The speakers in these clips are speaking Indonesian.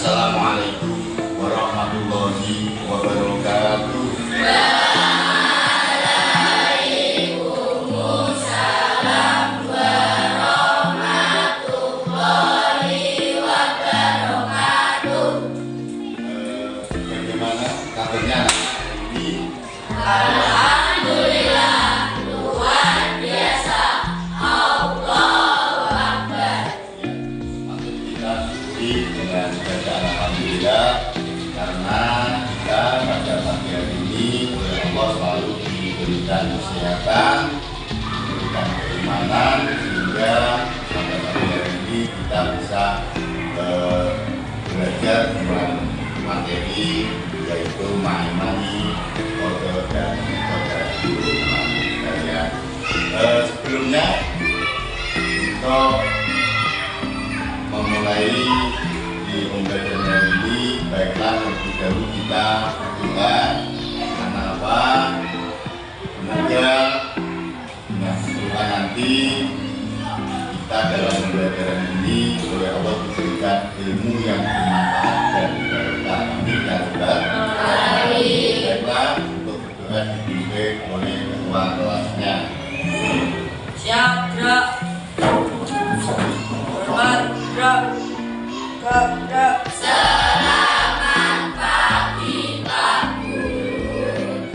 Assalamualaikum warahmatullahi wabarakatuh. Waalaikumsalam warahmatullahi wabarakatuh. Bagaimana kabarnya hari ini? Alhamdulillah, luar biasa. Allahu Akbar. Patut kita syukuri dengan bacaan alhamdulillah, karena kita pada pagi hari ini oleh Allah selalu diberikan kesehatan, diberikan keimanan, sehingga pada pagi hari ini kita bisa belajar dengan materi yaitu mani kode dan kode sekalian. Sebelumnya untuk memulai di pembelajaran hari ini, baiklah terlebih dahulu kita berdoa. Karena apa? Semoga dengan doa nanti kita dalam pembelajaran ini oleh Allah diberikan ilmu yang bermanfaat dan berkah. Amin ya rabbal alamin. Baiklah, untuk berdoa dipimpin oleh ketua kelasnya. Siap, gerak. Hormat, gerak. Gerak. Selamat pagi, Pak Guru.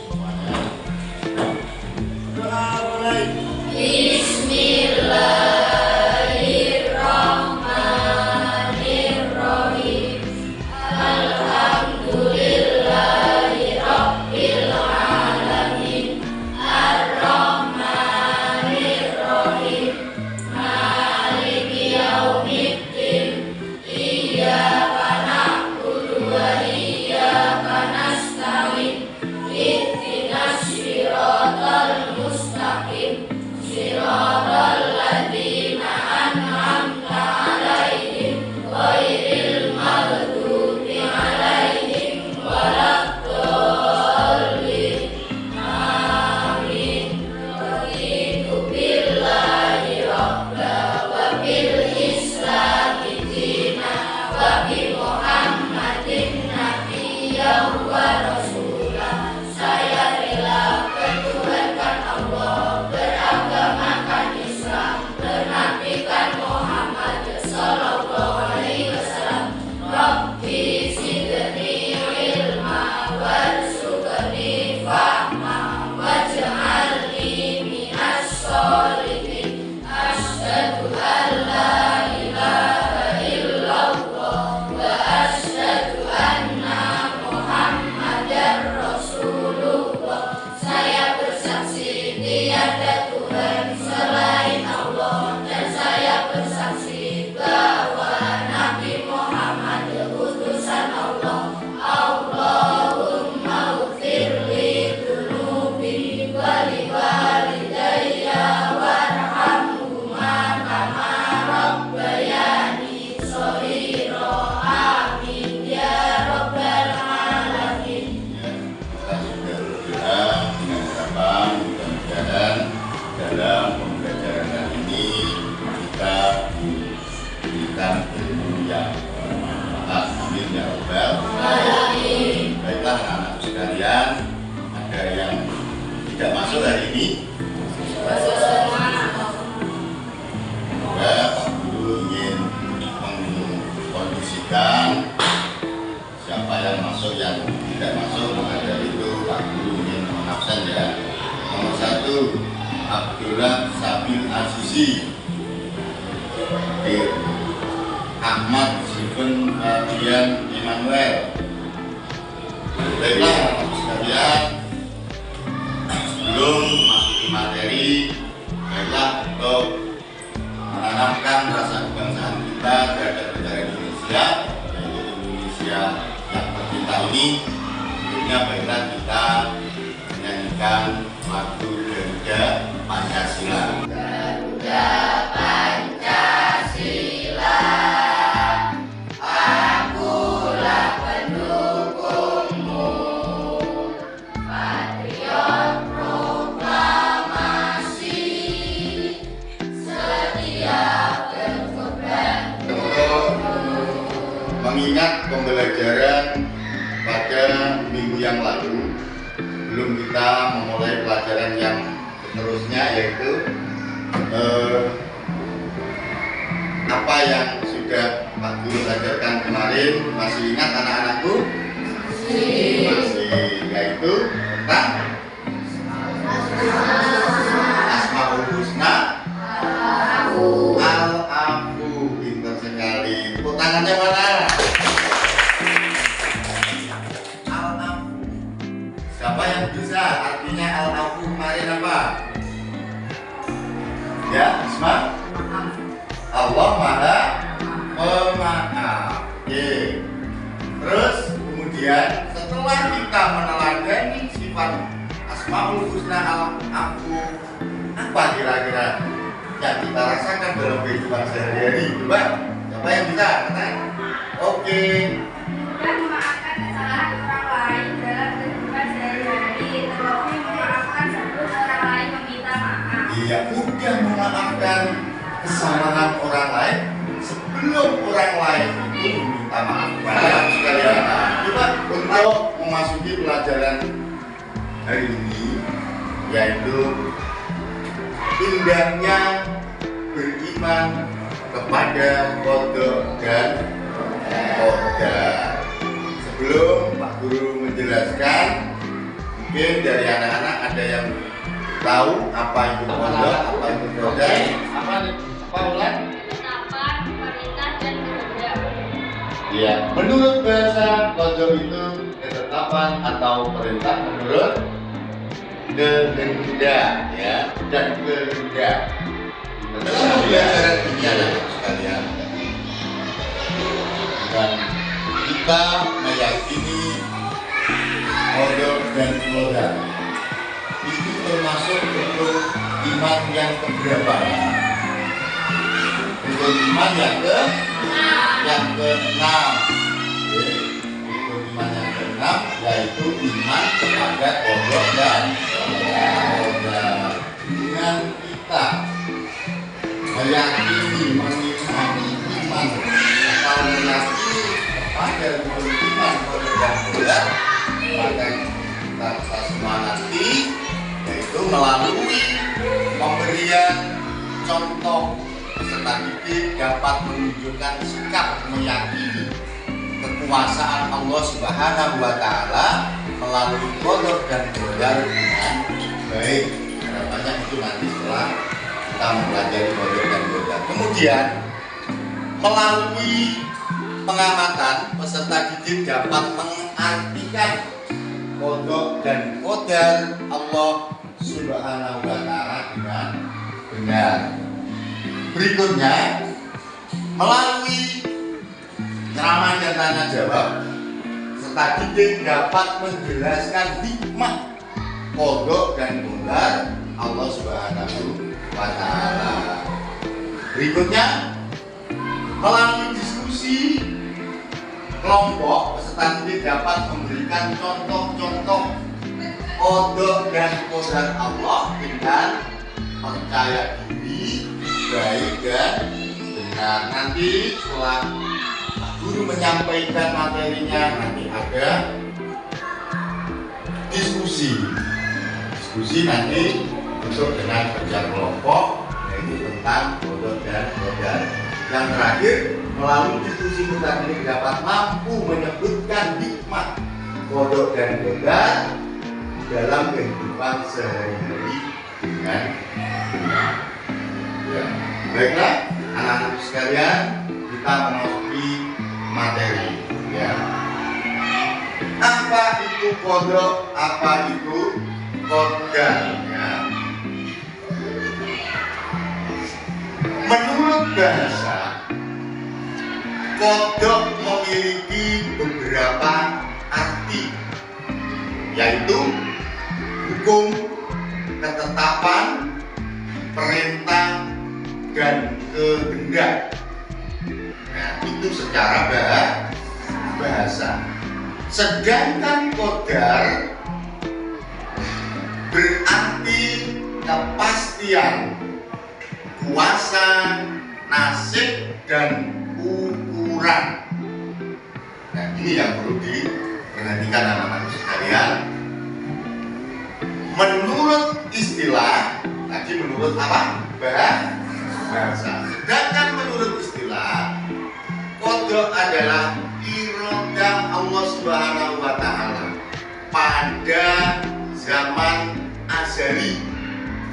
Semuanya. Doa mulai. Bismillahirrahmanirrahim. Alhamdulillahirabbil alamin. Ar-Rahmanirrahim. Maliki yaumiddin. Iyyaka na'budu wa iyyaka nasta'in. Ihdinas siratal mustaqim. Siratal ladzina an'amta 'alaihim ghairil maghdubi 'alaihim waladdallin. Amin. Raditu billahi rabba wa bil islami dina wa bi Muhammadin nabiyyan wa rasulah. Saya rela bertuhankan Allah, beragamakan Islam, menabikan Muhammad sallallahu alaihi wasallam. Rabbi zidni ilma warzuqni fahma waj'alni minas sholihin. Asyhadu an la ilaha illallah wa asyhadu anna Muhammadar Rasulullah. Saya bersaksi tiada Tuhan selain Allah, dan saya bersaksi bahwa Nabi Muhammad utusan Allah. Allahumma ufirli dunubi wali walidayya warhamhuma kama rabbayani shaghira. Amin ya rabbal alamin. Kita sudah berdoa dengan harapan mudah-mudahan dalam pembelajaran kali ini kita diberikan ilmu yang bermanfaat. Amin ya rabbal alamin. Baiklah anak-anak sekalian, ada yang tidak masuk hari ini? Semoga Pak Guru ingin mengkondisikan siapa yang masuk, yang tidak masuk, maka dari itu Pak Guru ingin mengabsen ya. Nomor 1, Abdullah Sabil Azizi. Ahmad Sifen Fabian Emmanuel. Baiklah anak sekalian, sebelum masuk materi, baiklah untuk menanamkan rasa kebangsaan kita terhadap negara Indonesia, yaitu Indonesia yang tercinta ini. Sebelumnya baiklah kita menyanyikan lagu Garuda Pancasila. Garuda Pancasila, akulah pendukungmu. Patriot proklamasi, setia berkorban. kita memulai pelajaran yang seterusnya, yaitu apa yang sudah Pak Guru ajarkan kemarin. Masih ingat anak-anakku? Masih, yaitu tentang Asmaul Husna Al-Afu. Pintar sekali. Tepuk tangannya mana? Al-Afu. Siapa yang bisa artinya Al-Afu kemarin apa? Ya, Asma? Allah Maha Pemaaf. Oke. Terus kemudian setelah kita meneladani sifat Asmaul Husna Al-Afu, apa kira-kira yang kita rasakan dalam kehidupan sehari-hari? Coba, siapa yang bisa? Katakan. Oke. Dan memaafkan kesalahan orang lain dalam kehidupan sehari-hari, terlebih memaafkan sebelum orang lain meminta maaf. Iya, mudah memaafkan kesalahan orang lain sebelum orang lain itu meminta maaf. Baik sekalian. Coba untuk memasuki pelajaran hari ini, yaitu indahnya beriman kepada qada dan qadar. Sebelum Pak Guru menjelaskan, mungkin dari anak-anak ada yang tahu apa itu qada, apa itu qadar? Apa ulang? Ketetapan, perintah, dan kehendak. Ya, menurut bahasa qada itu ketetapan atau perintah menurut kehendak, ya, dan kehendak. Dalam pelajaran ini anak sekalian, dan kita meyakini qada dan qadar itu termasuk untuk iman yang keberapa? Untuk iman yang keenam. Untuk iman yang keenam yaitu iman kepada Allah dan qadar. Dengan kita meyakini, mengimani iman atau meyakini kepada rukun iman qadar dan qadar, maka kita semangati, yaitu melalui pemberian contoh peserta didik dapat menunjukkan sikap meyakini kekuasaan Allah Subhanahu wa Ta'ala melalui qada dan qadar dengan baik. Harapannya itu nanti setelah kita mempelajari qada dan qadar. Kemudian melalui pengamatan peserta didik dapat mengartikan qada dan qadar Allah Subhanahu wa Ta'ala dengan benar. Berikutnya, melalui ceramah dan tanya jawab, peserta didik dapat menjelaskan hikmah qada dan qadar Allah Subhanahu wa Ta'ala. Berikutnya, melalui diskusi kelompok, peserta didik dapat memberikan contoh-contoh qada dan qadar Allah dengan percaya diri, baik dan benar. Nanti setelah Pak Guru menyampaikan materinya, nanti ada diskusi nanti untuk dengan kerja kelompok, yaitu tentang qada dan qadar. Yang terakhir, melalui diskusi kita ini dapat mampu menyebutkan hikmah qada dan qadar dalam kehidupan sehari-hari dengan benar. Ya. Baiklah, anak-anak sekalian, kita memasuki materi. Ya. Apa itu qada? Apa itu qadar? Ya. Menurut bahasa, qada memiliki beberapa arti, yaitu hukum, ketetapan, perintah, dan kehendak. Nah, itu secara bahasa. Sedangkan qadar berarti kepastian, kuasa, nasib, dan ukuran. Nah, ini yang perlu diperhatikan anak-anak sekalian. menurut istilah, tadi menurut apa? Bahasa. Sedangkan menurut istilah, kodok adalah irodah Allah Subhanahu wa Ta'ala pada zaman azali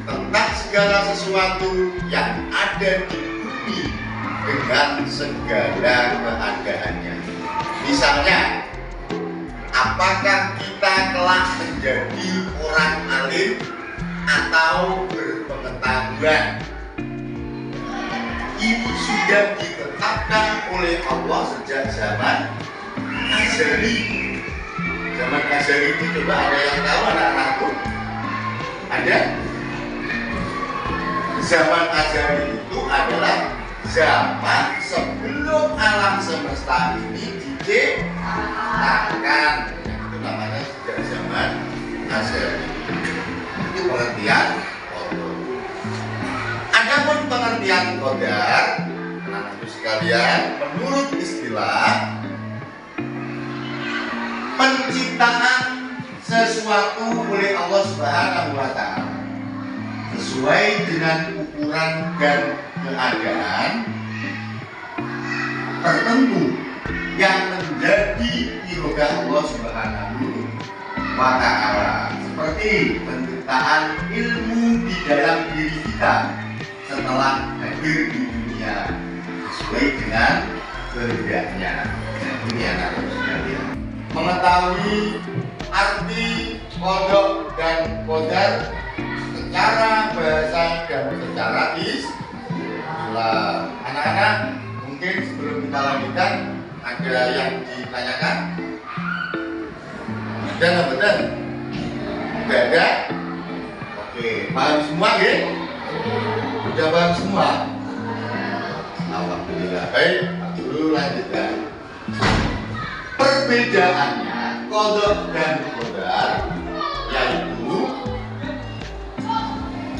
tentang segala sesuatu yang ada di bumi dengan segala keadaannya. Misalnya, apakah kita kelak menjadi orang alim atau berpengetahuan? Ini sudah ditetapkan oleh Allah sejak zaman azali. Zaman azali itu coba ada yang tahu anak-anakku? Ada? Zaman azali itu adalah zaman sebelum alam semesta ini diciptakan. Itu namanya sejak zaman azali. Itu pengertian kodok. Adapun pengertian qadar, anak-anakku sekalian, menurut istilah penciptaan sesuatu oleh Allah Subhanahu wa Ta'ala sesuai dengan ukuran dan keadaan tertentu yang menjadi irodah Allah Subhanahu wa Ta'ala, seperti penciptaan ilmu di dalam diri kita setelah hadir di dunia sesuai dengan kehendaknya. Ini anak-anak sekalian, mengetahui arti kodok dan qadar secara bahasa dan secara istilah. Anak-anak, mungkin sebelum kita lanjutkan ada yang ditanyakan? Ada nggak betul? Tidak ada? Oke, paham semua ya? Sudah paham semua? Alhamdulillah. Baik, dulu lanjutkan. Perbedaannya kodok dan qadar yaitu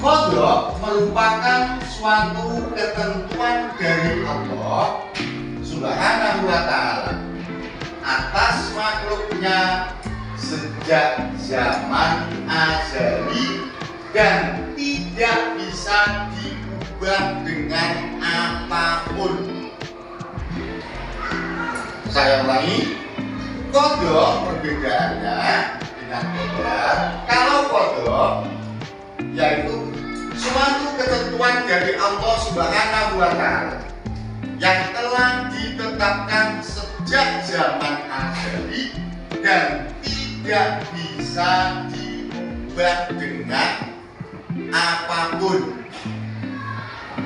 kodok merupakan suatu ketentuan dari Allah Subhanahu wa Ta'ala atas makhluknya sejak zaman azali dan tidak bisa diubah dengan apapun. Saya ulangi, kodok perbedaannya dengan qadar. Kalau kodok yaitu suatu ketentuan dari Allah Subhanahu wa Ta'ala yang telah ditetapkan sejak zaman azali dan tidak bisa diubah dengan apapun.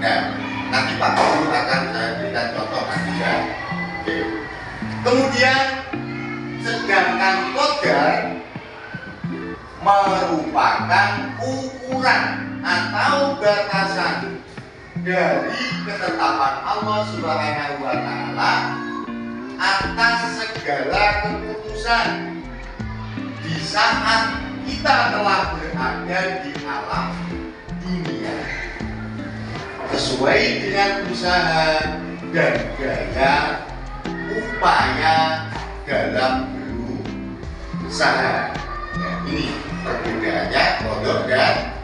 Nah, nanti Pak Guru akan saya berikan contoh nanti ya. Oke. Kemudian sedangkan qadar merupakan ukuran atau batasan dari ketetapan Allah Subhanahu wa Ta'ala atas segala keputusan di saat kita telah berada di alam dunia sesuai dengan usaha dan gaya upaya dalam berusaha. Nah, ini perbedaannya kodok dan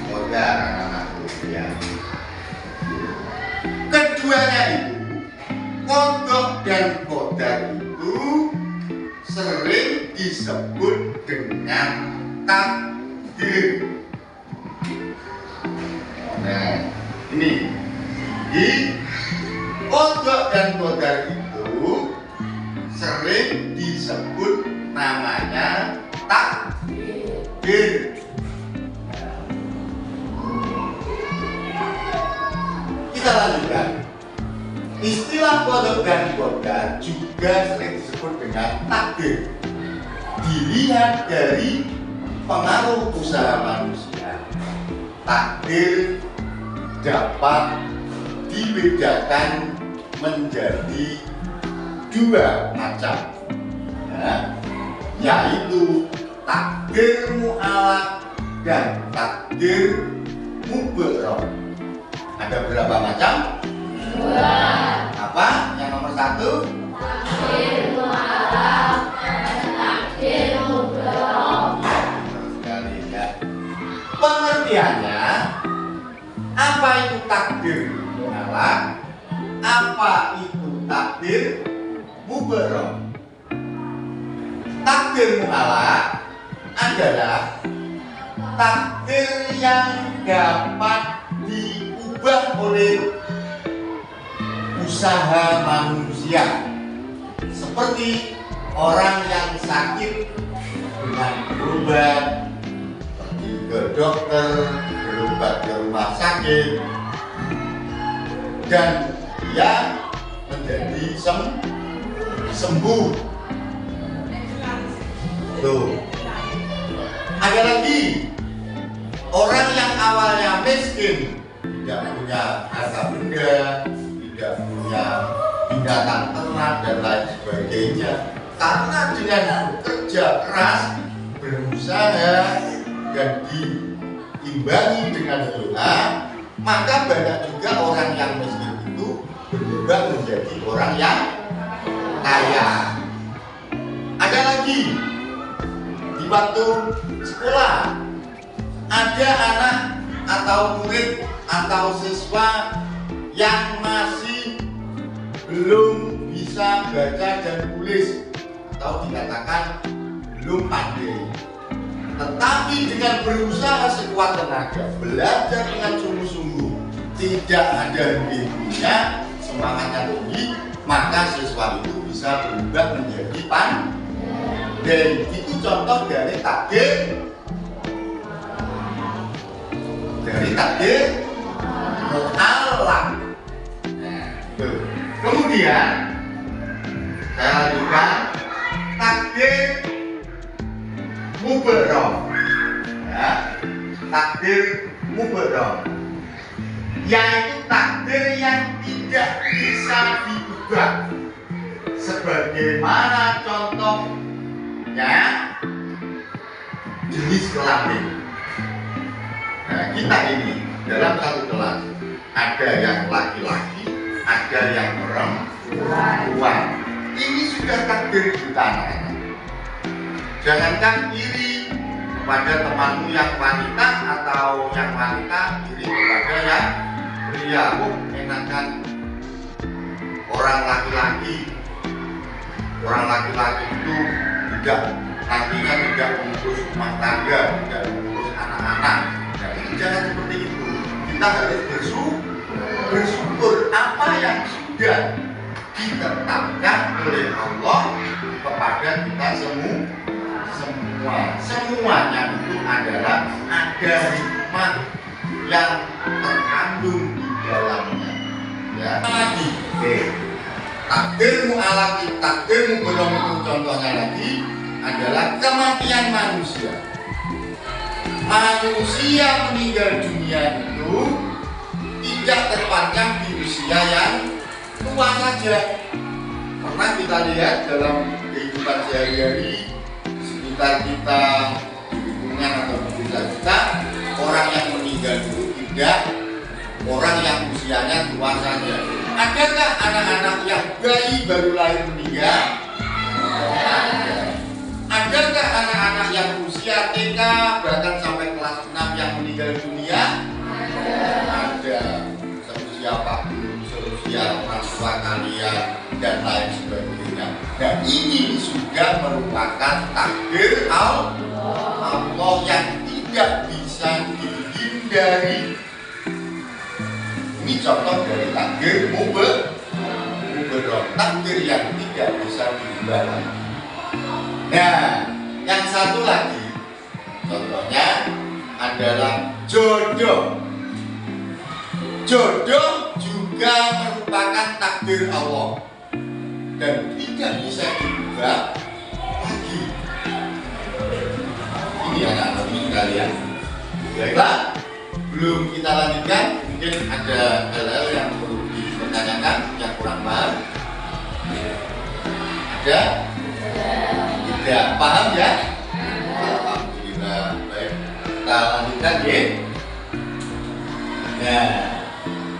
qadar, anak-anakku ya. Keduanya itu, kodok dan qadar itu sering disebut dengan takdir. Nah, ini di kodok dan qadar itu sering disebut namanya takdir. Kita lanjutkan. Istilah kodok dan qadar juga sering disebut dengan takdir. Dilihat dari pengaruh usaha manusia, takdir dapat dibedakan menjadi dua macam, ya, yaitu takdir mu'alaq dan takdir mubarrah. Ada berapa macam? Dua. Apa? Yang nomor satu? Takdir mu'alaq dan takdir mubarrah. Sekali ya. Pengertiannya, apa itu takdir mu'allaq? Apa itu takdir mubarrah? Takdir mu'allaq adalah takdir yang dapat diubah oleh usaha manusia, seperti orang yang sakit dengan berobat, pergi ke dokter, berobat ke rumah sakit, dan dia menjadi sembuh. Tuh. Ada lagi orang yang awalnya miskin, tidak punya harta benda, tidak punya binatang ternak dan lain sebagainya, karena dengan bekerja keras, berusaha dan diimbangi dengan doa, maka banyak juga orang yang miskin itu berubah menjadi orang yang kaya. Ada lagi di waktu sekolah, ada anak atau murid atau siswa yang masih belum bisa baca dan tulis atau dikatakan belum pandai, tetapi dengan berusaha sekuat tenaga, belajar dengan sungguh-sungguh, tidak ada henti-hentinya, semangatnya tinggi, maka siswa itu bisa berubah menjadi pandai. Itu contoh dari takdir mu'allaq. Kemudian saya lanjutkan takdir mubarrah. Ya, takdir mubarrah, yaitu takdir yang tidak bisa diubah. Sebagaimana contohnya jenis kelamin. Nah, kita ini dalam satu kelas ada yang laki-laki, ada yang perempuan. Ini sudah takdir kita, anak-anak. Jangankan iri kepada temanmu yang wanita atau yang wanita iri kepada yang pria. Enakan orang laki-laki itu tidak nantinya tidak mengurus rumah tangga, tidak mengurus anak-anak. Nah, itu jangan seperti itu. Kita harus bersyukur apa yang sudah ditetapkan oleh Allah kepada kita semuanya itu adalah ada hikmah yang terkandung di dalamnya. Ya, lagi. Takdir mu'allaq, takdir mubarrah itu contohnya lagi adalah kematian manusia. Manusia meninggal dunia itu tidak terpandang di usia yang tua saja. Pernah kita lihat dalam kehidupan sehari-hari di sekitar kita, di lingkungan atau di desa kita, orang yang meninggal itu tidak orang yang usianya tua saja. Adakah anak-anak yang bayi baru lahir meninggal? Adakah anak-anak yang usia TK bahkan sampai kelas 6 yang meninggal dunia? Ada. Seusia Pak Guru, seusia orang tua kalian dan lain sebagainya. Dan ini sudah merupakan takdir Allah yang tidak bisa dihindari. Ini contoh dari takdir mubarrah, takdir yang tidak bisa diubah. Nah, yang satu lagi contohnya adalah jodoh. Jodoh juga merupakan takdir Allah dan tidak bisa diubah lagi. Ini anak-anak sekalian. Baiklah, belum kita lanjutkan, mungkin ada hal-hal yang perlu dipertanyakan yang kurang paham. Ada? Tidak paham ya? Alhamdulillah. Baik, kita lanjutkan ya. Nah,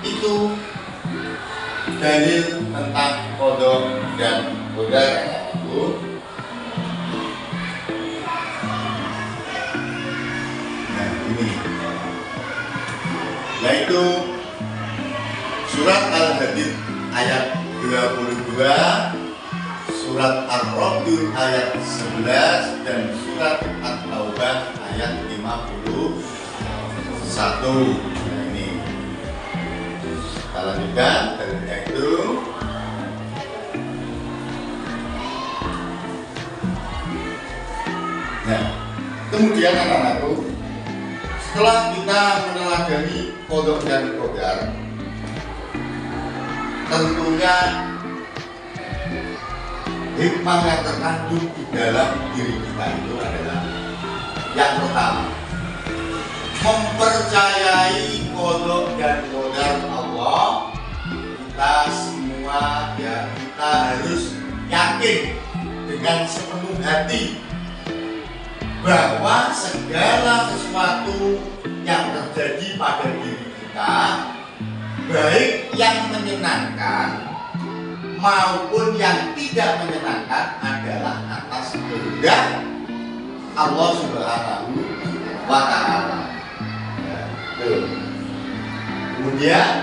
itu dalil tentang qada dan qadar itu. Nah, ini yaitu surat Al-Hadid ayat 22, surat Ar-Ra'd ayat 11, dan surat At-Taubah ayat 51. Nah, ini kita lanjutkan dari itu. Nah, kemudian anak-anakku, setelah kita meneladani qada dan qadar, tentunya hikmah yang terkandung di dalam diri kita itu adalah yang pertama, mempercayai qada dan qadar Allah. Kita semua ya, kita harus yakin dengan sepenuh hati bahwa segala sesuatu yang terjadi pada diri kita, baik yang menyenangkan maupun yang tidak menyenangkan, adalah atas kehendak Allah Subhanahu wa Ta'ala. Kemudian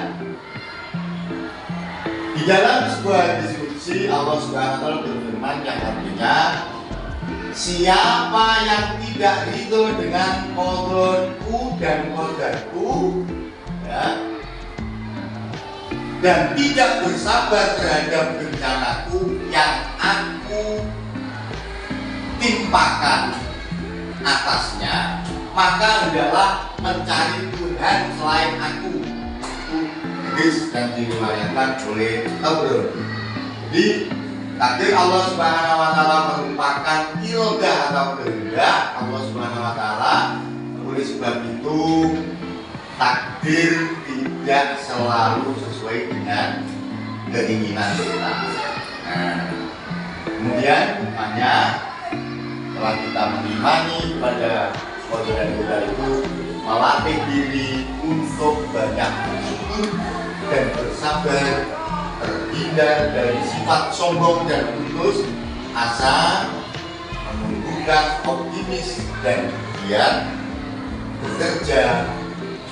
di dalam sebuah diskusi Allah Subhanahu wa Ta'ala berfirman yang artinya, siapa yang tidak ridho dengan qadaku dan qadarku, ya, dan tidak bersabar terhadap bencanaku yang aku timpakan atasnya, maka hendaklah mencari Tuhan selain aku. Itu hadis dan diriwayatkan oleh Tabrani. Jadi takdir Allah Subhanahu wa Ta'ala merupakan irodah atau kehendak Allah Subhanahu wa Ta'ala. Oleh sebab itu, takdir tidak selalu sesuai dengan keinginan kita. Nah, kemudian hanya setelah kita mengimani pada qada dan qadar itu, melatih diri untuk banyak bersyukur dan bersabar, terhindar dari sifat sombong dan putus asa, menumbuhkan optimis dan giat bekerja,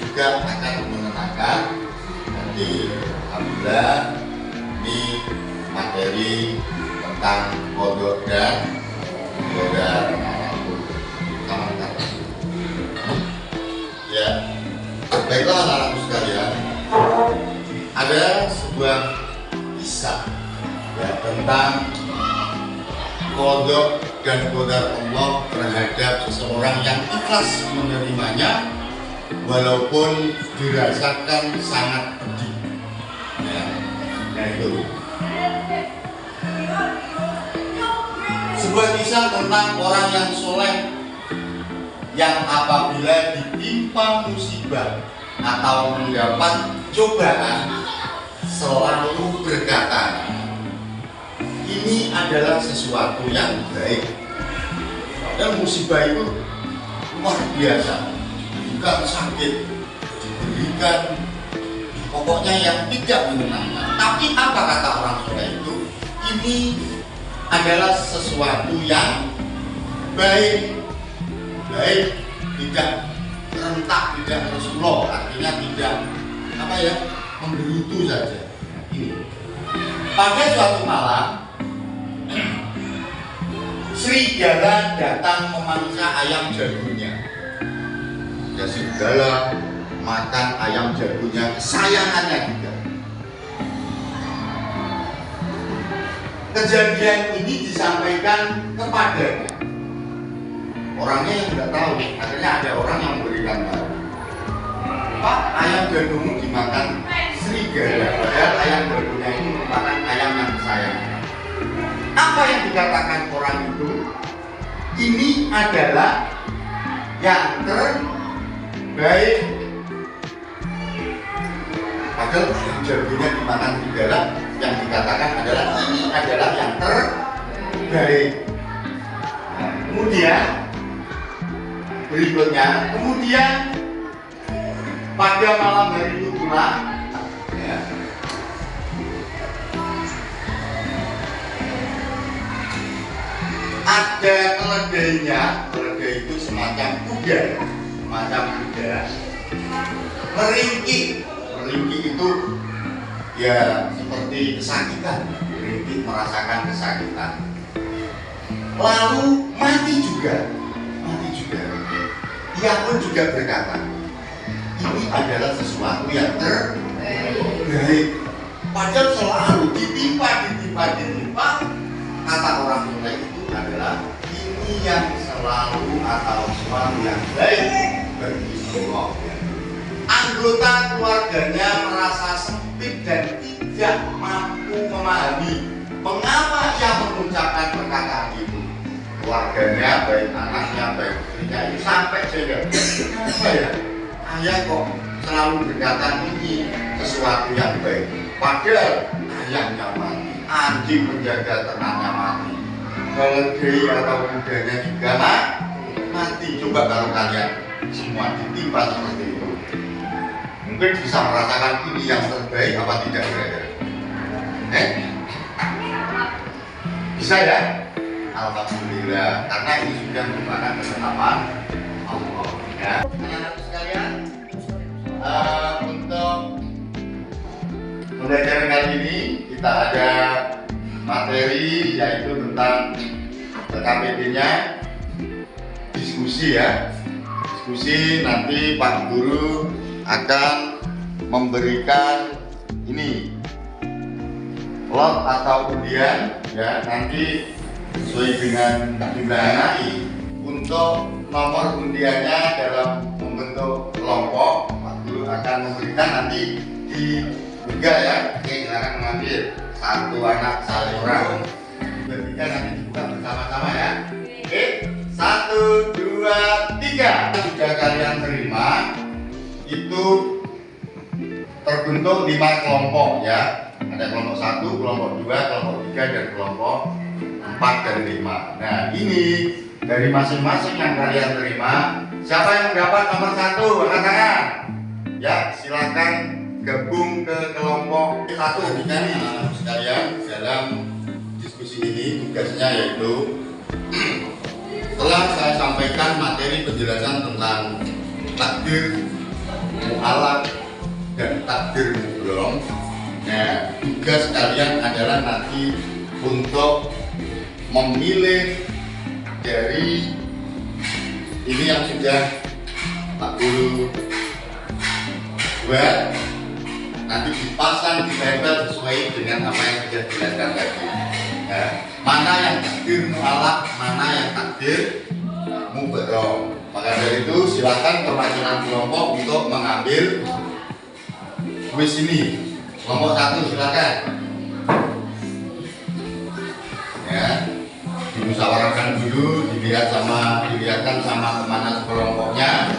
juga akan menenangkan. Nanti alhamdulillah ini materi tentang qada dan qadar. Ya, baiklah anak-anakku sekalian, ada sebuah kisah ya, tentang qada dan qadar Allah terhadap seseorang yang ikhlas menerimanya walaupun dirasakan sangat pedih. Ya, nah itu sebuah kisah tentang orang yang soleh yang apabila ditimpa musibah atau mendapat cobaan selalu berkata, ini adalah sesuatu yang baik. Dan musibah itu luar biasa, bukan sakit, diberikan pokoknya yang tidak menyenangkan. Tapi apa kata orang soleh itu? Ini adalah sesuatu yang baik, baik, tidak rentak, tidak resuluh, artinya tidak apa ya, menggerutu saja. Ini pada suatu malam serigala datang memangsa ayam jagonya. Ya, serigala makan ayam jagonya kesayangannya juga. Kejadian ini disampaikan kepadanya. Orangnya yang tidak tahu, akhirnya ada orang yang memberikan tahu, Pak, ayam jagomu dimakan serigala, padahal ayam jagonya itu merupakan ayam yang disayangkan. Apa yang dikatakan orang itu? Ini adalah yang terbaik. Padahal ayam jagonya dimakan serigala, yang dikatakan adalah ini adalah yang terbaik. Nah, kemudian berikutnya, pada malam hari itu pula, ya, ada keledainya. Keledai itu semacam kuda, meringkik. Meringkik itu ya seperti kesakitan, meringkik merasakan kesakitan. Lalu mati juga. Ia pun juga berkata, ini adalah sesuatu yang terbaik. Padahal selalu ditimpa. Kata orang tua itu adalah ini yang selalu atau sesuatu yang baik bagi Allah. Anggota keluarganya merasa sempit dan tidak mampu memahami mengapa ia mengucapkan perkataan itu. Keluarganya, baik anaknya, baik istrinya, itu sampai sehingga apa ya? Ayah kok selalu berkata ini sesuatu yang baik. Padahal ayahnya mati, anjing menjaga ternaknya mati, keledai atau kudanya juga mati. Coba kalau kalian semua ditimpa seperti itu, mungkin bisa merasakan ini yang terbaik apa tidak kira-kira? Bisa ya? Alhamdulillah, karena ini sudah merupakan ketetapan Allah. Ya, anak-anak sekalian, untuk pembelajaran kali ini kita ada materi yaitu tentang KPD-nya diskusi ya. Diskusi nanti Pak Guru akan memberikan ini lot atau undian ya, nanti sesuai dengan jumlah anak untuk nomor undiannya dalam membentuk kelompok. Pak Guru akan memberikan nanti di juga ya. Oke, silakan mengambil satu anak satu orang. Bertiga nanti dibuka bersama-sama ya. Oke, 1, 2, 3. Sudah kalian terima itu terbentuk 5 kelompok ya. Ada kelompok 1, kelompok 2, kelompok 3 dan kelompok 4 dan 5. Nah, ini dari masing-masing yang kalian terima, siapa yang mendapat nomor 1? Angkat tangan. Ya, silakan gabung ke kelompok 1. Jadi, sekalian dalam diskusi ini tugasnya yaitu telah saya sampaikan materi penjelasan tentang takdir mu'alaf dan takdir mu'lom. Nah, tugas kalian adalah nanti untuk memilih dari ini yang sudah Pak Guru buat, nanti dipasang di tempel sesuai dengan apa yang sudah dijelaskan tadi. Nah, mana yang takdir mu'alaf, mana yang takdir mu'lom. Maka dari itu silakan perwakilan kelompok untuk mengambil kuis ini. Kelompok 1 silakan. Ya, dimusyawarahkan dulu, dilihatkan sama kemana kelompoknya.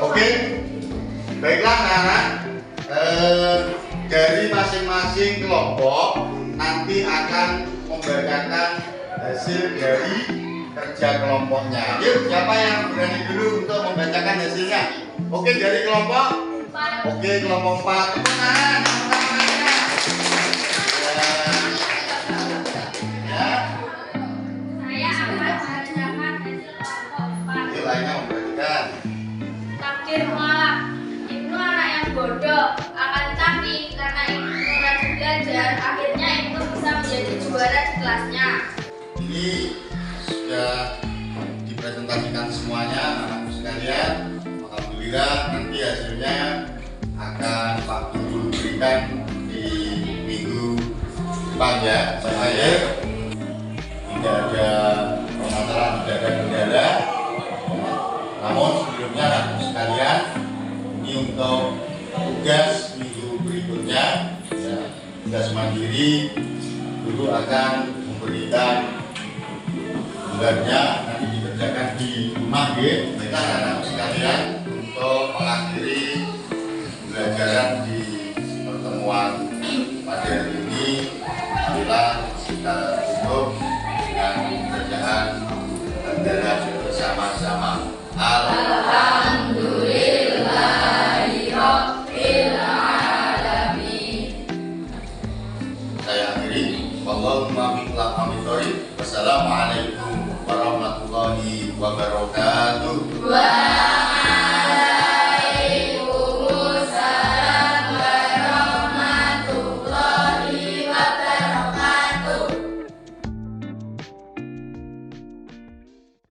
Oke, baiklah anak-anak, dari masing-masing kelompok nanti akan membacakan hasil dari kerja kelompoknya. Yuk, siapa yang berani dulu untuk membacakan hasilnya? Oke, dari kelompok? Oke, kelompok 4. Tepuk tangan. Ya. Saya akan membacakan hasil kelompok 4. Yuk, lainnya membacakan. Takdir mu'alaf. Ibnu anak yang bodoh, akan tetapi karena Ibnu rajin belajar, akhirnya Ibnu bisa menjadi juara di kelasnya. Ini sudah dipresentasikan semuanya anak-anak sekalian. Alhamdulillah, nanti hasilnya akan Pak Guru berikan di minggu depan ya. Saya tidak ada permasalahan, tidak ada kendala. Namun sebelumnya anak-anak sekalian, ini untuk tugas minggu berikutnya ya, tugas mandiri, Guru akan diberikan bulannya nanti dikerjakan di rumah mereka anak-anak sekalian untuk mengakhiri pembelajaran di pertemuan pada hari ini. Marilah kita tutup dengan bacaan bendera bersama-sama. Alhamdulillahirabbil alamin. Saya akhiri. Wallahumma bi'la amin. Wassalamualaikum warahmatullahi wabarakatuh.